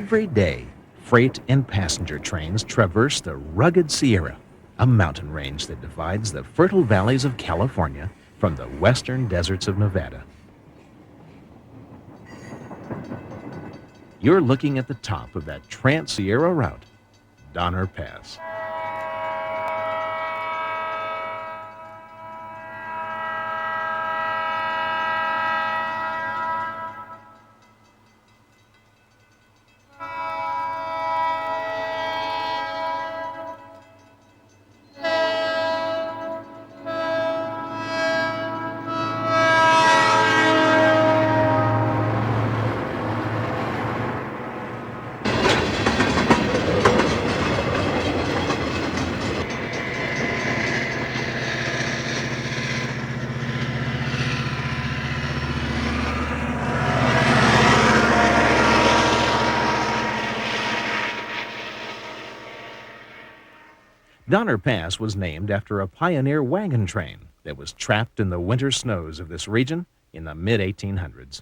Every day, freight and passenger trains traverse the rugged Sierra, a mountain range that divides the fertile valleys of California from the western deserts of Nevada. You're looking at the top of that Trans-Sierra route, Donner Pass. Donner Pass was named after a pioneer wagon train that was trapped in the winter snows of this region in the mid-1800s.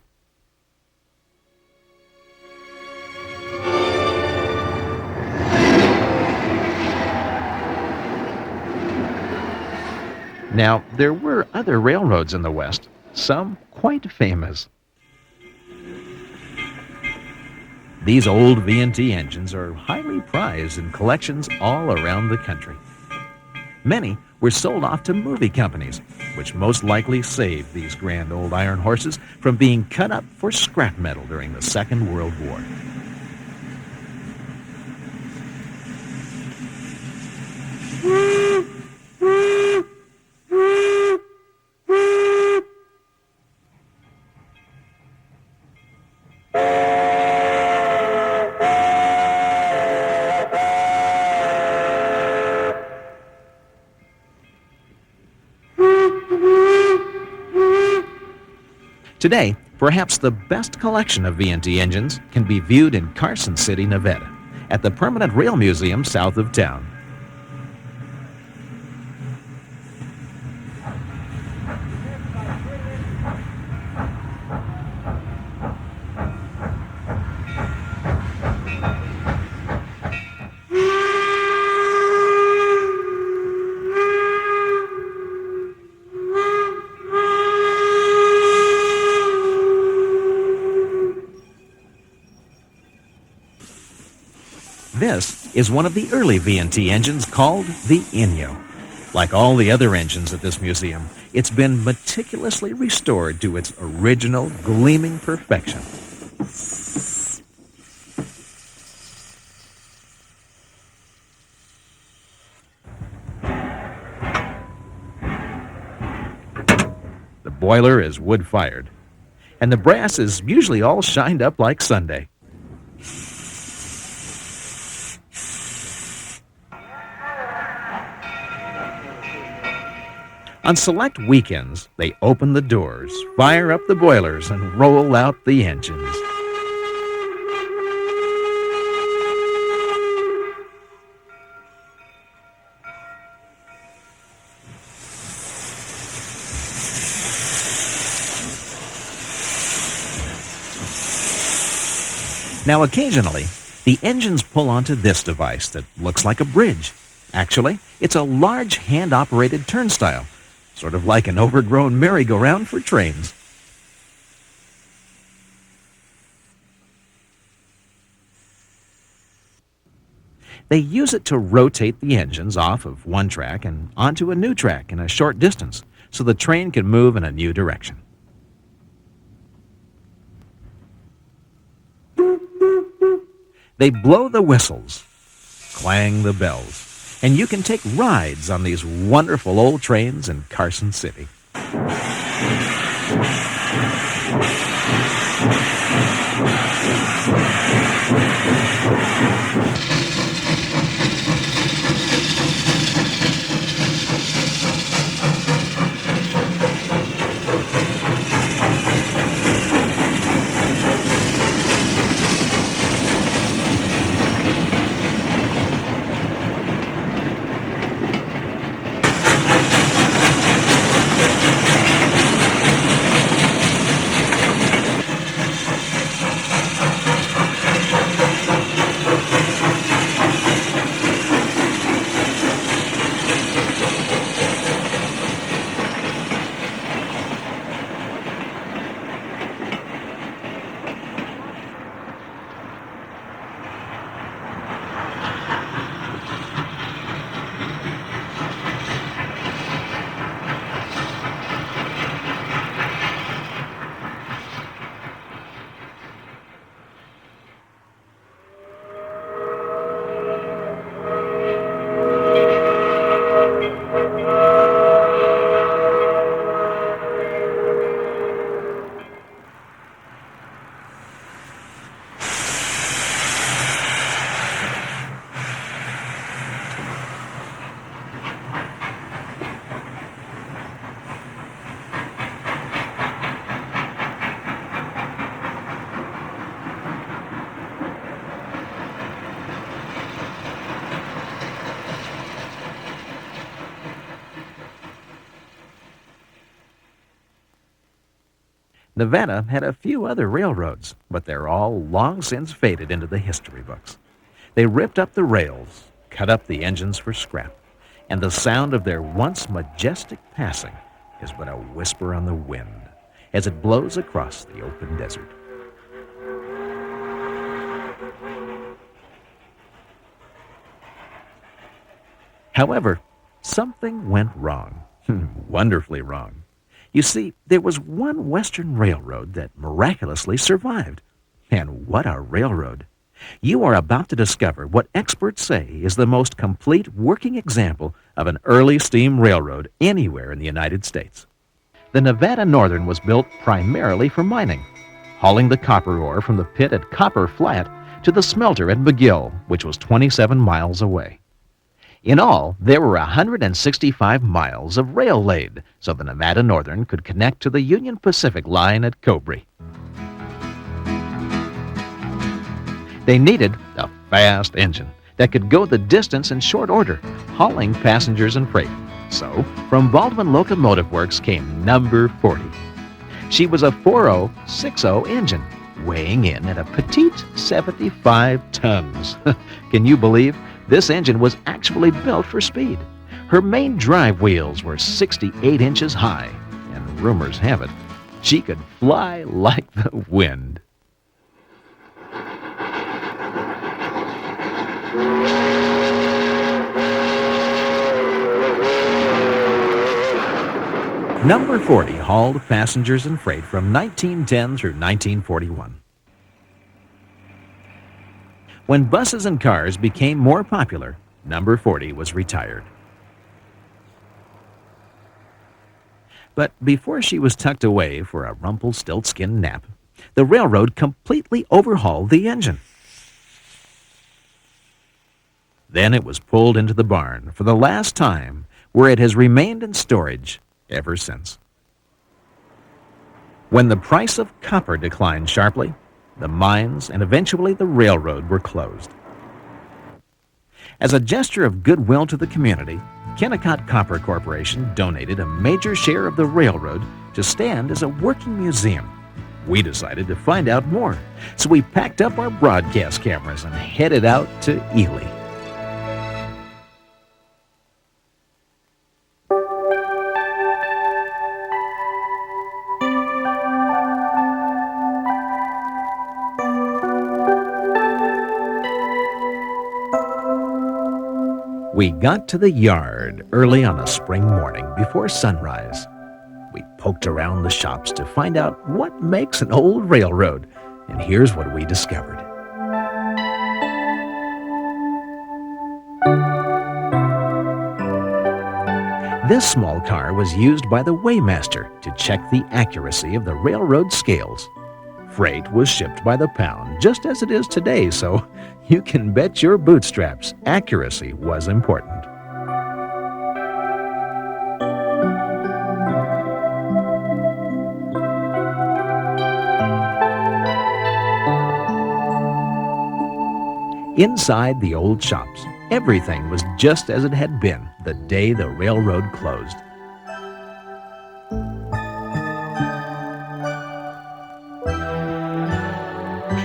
Now, there were other railroads in the West, some quite famous. These old V&T engines are highly prized in collections all around the country. Many were sold off to movie companies, which most likely saved these grand old iron horses from being cut up for scrap metal during the Second World War. Today, perhaps the best collection of V&T engines can be viewed in Carson City, Nevada, at the Permanent Rail Museum south of town. This is one of the early V&T engines called the Inyo. Like all the other engines at this museum, it's been meticulously restored to its original gleaming perfection. The boiler is wood-fired, and the brass is usually all shined up like Sunday. On select weekends, they open the doors, fire up the boilers, and roll out the engines. Now, occasionally, the engines pull onto this device that looks like a bridge. Actually, it's a large hand-operated turnstile, sort of like an overgrown merry-go-round for trains. They use it to rotate the engines off of one track and onto a new track in a short distance, so the train can move in a new direction. They blow the whistles, clang the bells, and you can take rides on these wonderful old trains in Carson City. Nevada had a few other railroads, but they're all long since faded into the history books. They ripped up the rails, cut up the engines for scrap, and the sound of their once majestic passing is but a whisper on the wind as it blows across the open desert. However, something went wrong, wonderfully wrong. You see, there was one Western railroad that miraculously survived. And what a railroad! You are about to discover what experts say is the most complete working example of an early steam railroad anywhere in the United States. The Nevada Northern was built primarily for mining, hauling the copper ore from the pit at Copper Flat to the smelter at McGill, which was 27 miles away. In all, there were 165 miles of rail laid, so the Nevada Northern could connect to the Union Pacific line at Cobre. They needed a fast engine that could go the distance in short order, hauling passengers and freight. So, from Baldwin Locomotive Works came number 40. She was a 4060 engine, weighing in at a petite 75 tons. Can you believe? This engine was actually built for speed. Her main drive wheels were 68 inches high, and rumors have it, she could fly like the wind. Number 40 hauled passengers and freight from 1910 through 1941. When buses and cars became more popular, number 40 was retired. But before she was tucked away for a Rumpelstiltskin nap, the railroad completely overhauled the engine. Then it was pulled into the barn for the last time, where it has remained in storage ever since. When the price of copper declined sharply, the mines and eventually the railroad were closed. As a gesture of goodwill to the community, Kennecott Copper Corporation donated a major share of the railroad to stand as a working museum. We decided to find out more, so we packed up our broadcast cameras and headed out to Ely. We got to the yard early on a spring morning before sunrise. We poked around the shops to find out what makes an old railroad, and here's what we discovered. This small car was used by the weighmaster to check the accuracy of the railroad scales. Freight was shipped by the pound, just as it is today, so you can bet your bootstraps accuracy was important. Inside the old shops, everything was just as it had been the day the railroad closed.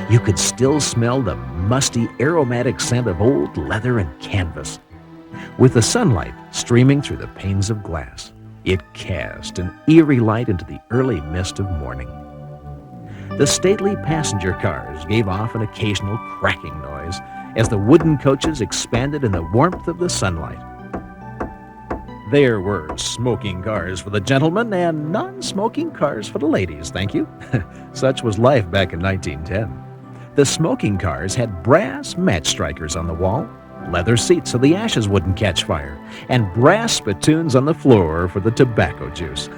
You could still smell the musty, aromatic scent of old leather and canvas. With the sunlight streaming through the panes of glass, it cast an eerie light into the early mist of morning. The stately passenger cars gave off an occasional cracking noise as the wooden coaches expanded in the warmth of the sunlight. There were smoking cars for the gentlemen and non-smoking cars for the ladies, thank you. Such was life back in 1910. The smoking cars had brass match strikers on the wall, leather seats so the ashes wouldn't catch fire, and brass spittoons on the floor for the tobacco juice.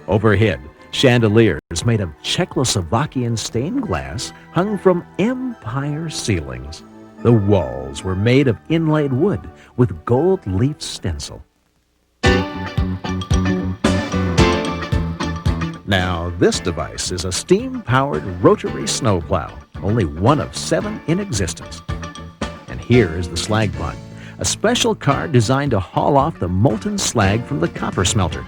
Overhead, chandeliers made of Czechoslovakian stained glass hung from empire ceilings. The walls were made of inlaid wood with gold leaf stencil. Now, this device is a steam-powered rotary snowplow, only one of 7 in existence. And here is the slag pond, a special car designed to haul off the molten slag from the copper smelter.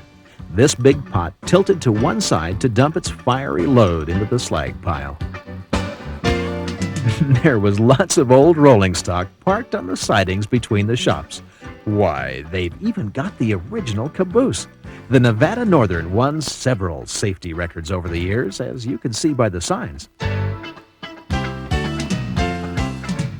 This big pot tilted to one side to dump its fiery load into the slag pile. There was lots of old rolling stock parked on the sidings between the shops. Why, they've even got the original caboose. The Nevada Northern won several safety records over the years, as you can see by the signs.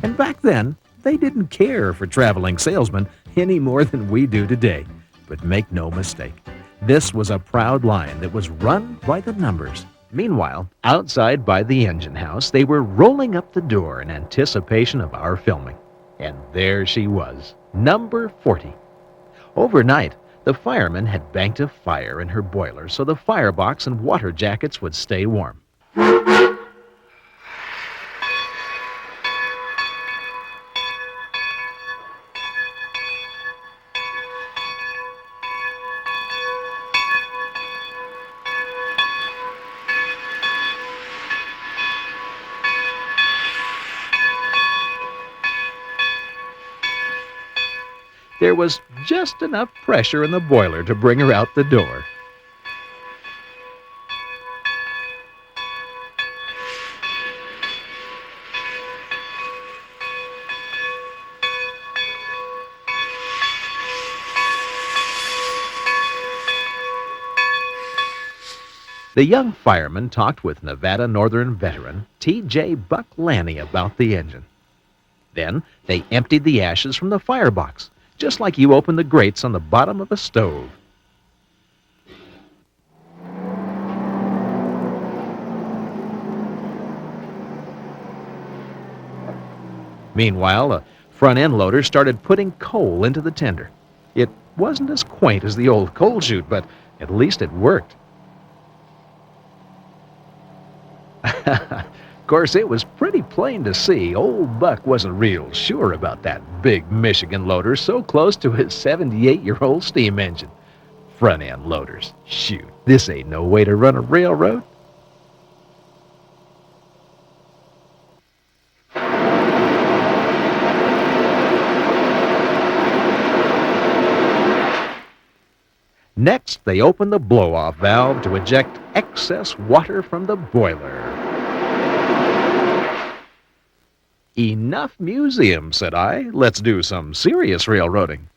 And back then, they didn't care for traveling salesmen any more than we do today. But make no mistake, this was a proud line that was run by the numbers. Meanwhile, outside by the engine house, they were rolling up the door in anticipation of our filming. And there she was, number 40. Overnight, the firemen had banked a fire in her boiler so the firebox and water jackets would stay warm. There was just enough pressure in the boiler to bring her out the door. The young fireman talked with Nevada Northern veteran T.J. Buck Lanny about the engine. Then they emptied the ashes from the firebox, just like you open the grates on the bottom of a stove. Meanwhile, a front-end loader started putting coal into the tender. It wasn't as quaint as the old coal chute, but at least it worked. Of course, it was pretty plain to see old Buck wasn't real sure about that big Michigan loader so close to his 78-year-old steam engine. Front-end loaders. Shoot, this ain't no way to run a railroad. Next, they opened the blow-off valve to eject excess water from the boiler. Enough museum, said I. Let's do some serious railroading.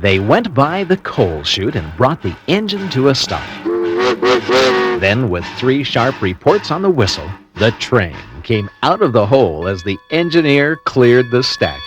They went by the coal chute and brought the engine to a stop. Then, with 3 sharp reports on the whistle, the train came out of the hole as the engineer cleared the stacks.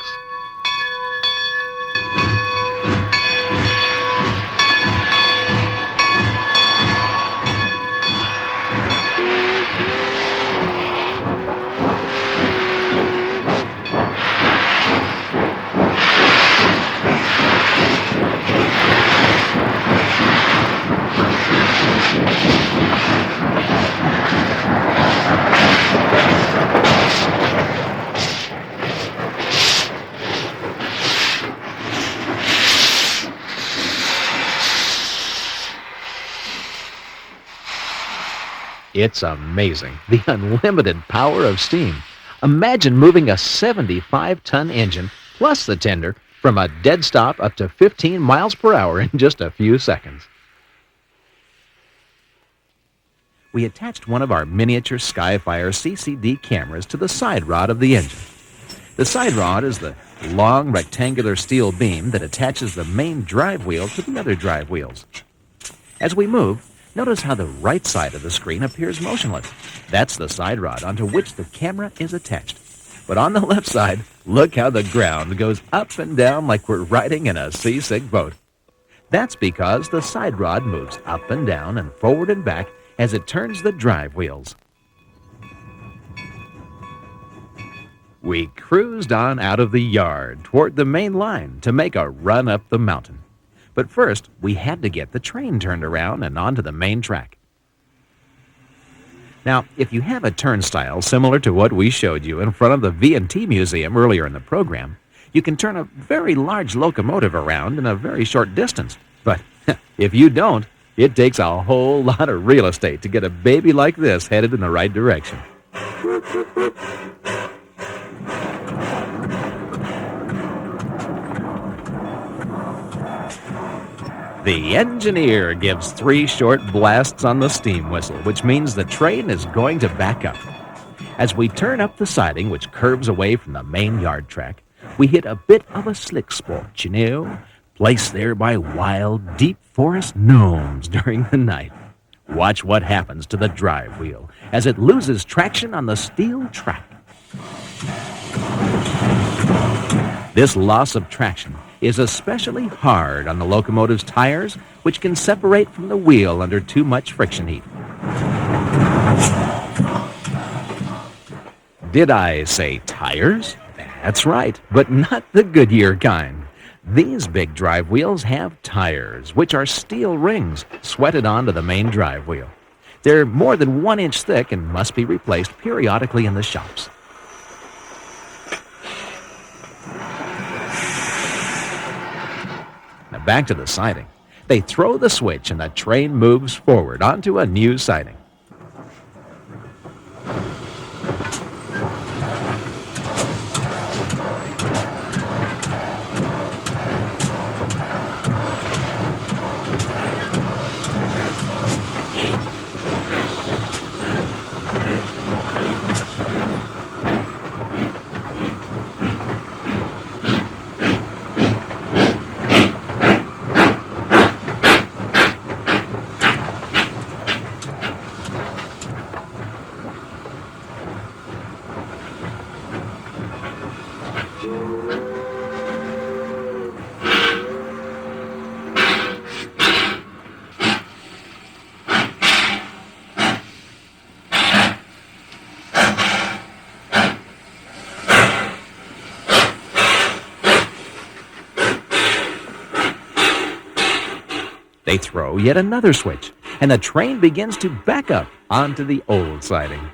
It's amazing, the unlimited power of steam. Imagine moving a 75-ton engine plus the tender from a dead stop up to 15 miles per hour in just a few seconds. we attached one of our miniature Skyfire CCD cameras to the side rod of the engine. The side rod is the long rectangular steel beam that attaches the main drive wheel to the other drive wheels. As we move, notice how the right side of the screen appears motionless. That's the side rod onto which the camera is attached. But on the left side, look how the ground goes up and down like we're riding in a seasick boat. That's because the side rod moves up and down and forward and back as it turns the drive wheels. We cruised on out of the yard toward the main line to make a run up the mountain. But first, we had to get the train turned around and onto the main track. Now, if you have a turnstile similar to what we showed you in front of the V&T Museum earlier in the program, you can turn a very large locomotive around in a very short distance. But if you don't, it takes a whole lot of real estate to get a baby like this headed in the right direction. The engineer gives 3 short blasts on the steam whistle, which means the train is going to back up. As we turn up the siding, which curves away from the main yard track, we hit a bit of a slick spot, you know, placed there by wild, deep forest gnomes during the night. Watch what happens to the drive wheel as it loses traction on the steel track. This loss of traction is especially hard on the locomotive's tires, which can separate from the wheel under too much friction heat. Did I say tires? That's right, but not the Goodyear kind. These big drive wheels have tires, which are steel rings sweated onto the main drive wheel. They're more than 1 inch thick and must be replaced periodically in the shops. Now back to the siding. They throw the switch and the train moves forward onto a new siding. They throw yet another switch, and the train begins to back up onto the old siding.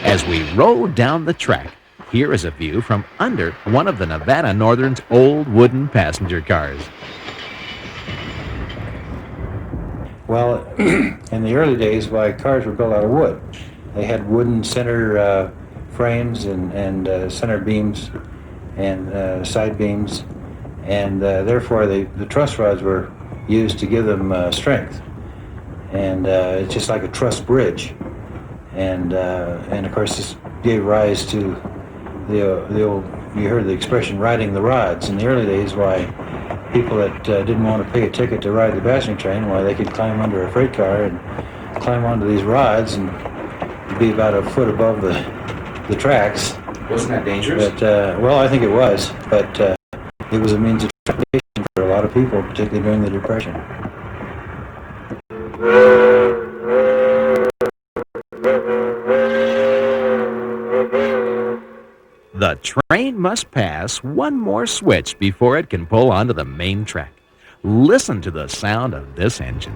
As we roll down the track, here is a view from under one of the Nevada Northern's old wooden passenger cars. Well, in the early days, cars were built out of wood. They had wooden center frames and center beams and side beams, and therefore the truss rods were used to give them strength. And it's just like a truss bridge. And of course this gave rise to the old, you heard the expression, riding the rods. In the early days, why people that didn't want to pay a ticket to ride the passenger train, why they could climb under a freight car and climb onto these rods and be about a foot above the tracks. Wasn't that dangerous? But well, I think it was, but it was a means of transportation for a lot of people, particularly during the Depression. The train must pass one more switch before it can pull onto the main track. Listen to the sound of this engine.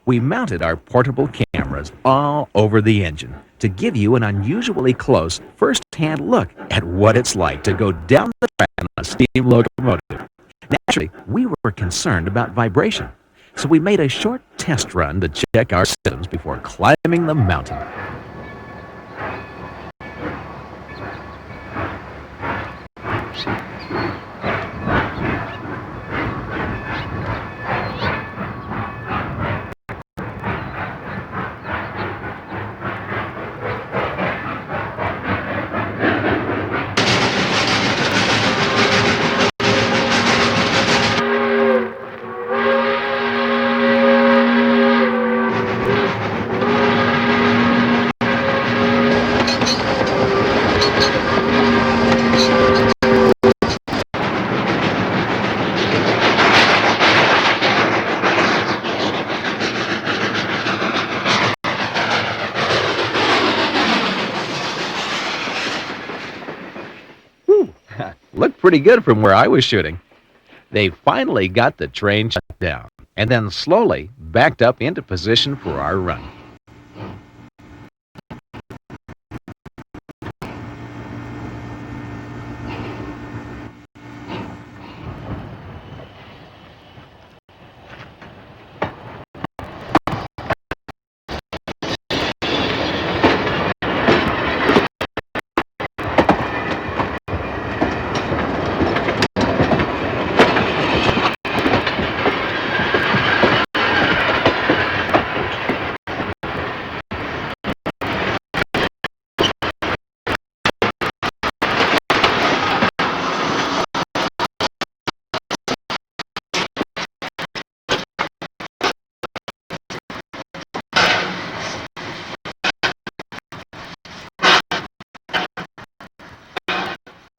We mounted our portable cameras all over the engine to give you an unusually close, first-hand look at what it's like to go down the track on a steam locomotive. Naturally, we were concerned about vibration, so we made a short test run to check our systems before climbing the mountain. Looked pretty good from where I was shooting. They finally got the train shut down and then slowly backed up into position for our run.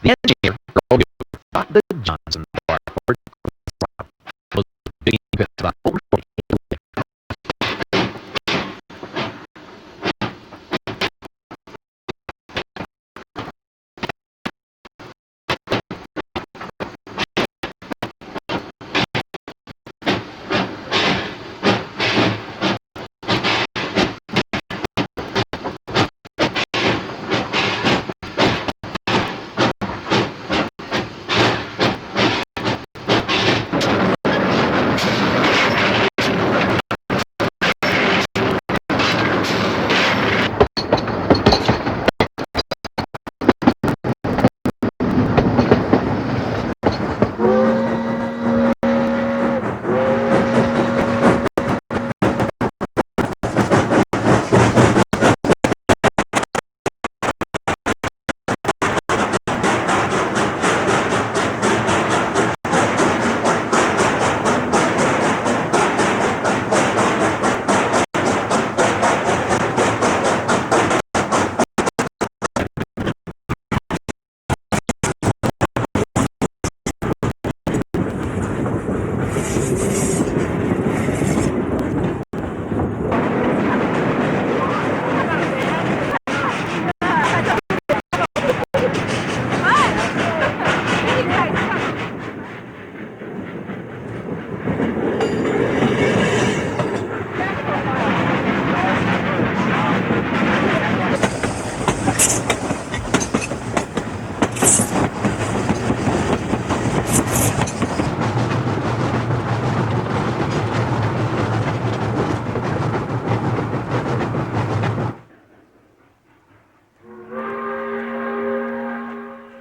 The engineer thought the Johnson Bar was being about over 40.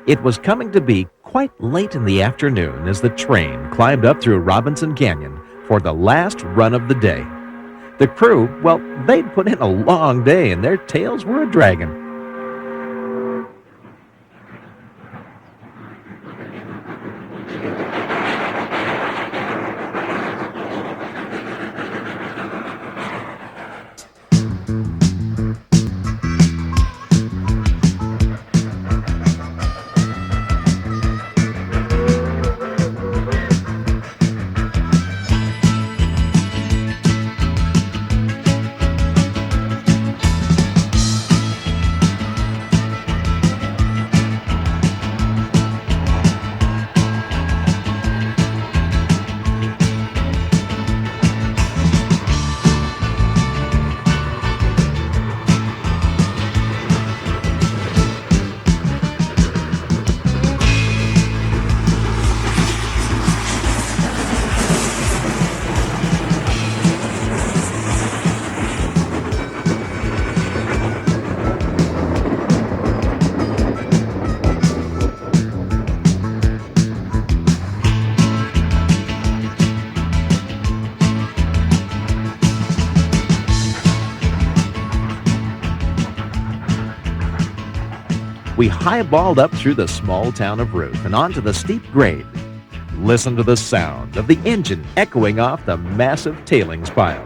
It was coming to be quite late in the afternoon as the train climbed up through Robinson Canyon for the last run of the day. The crew, well, they'd put in a long day and their tails were a-dragging. we highballed up through the small town of Ruth and onto the steep grade. Listen to the sound of the engine echoing off the massive tailings pile.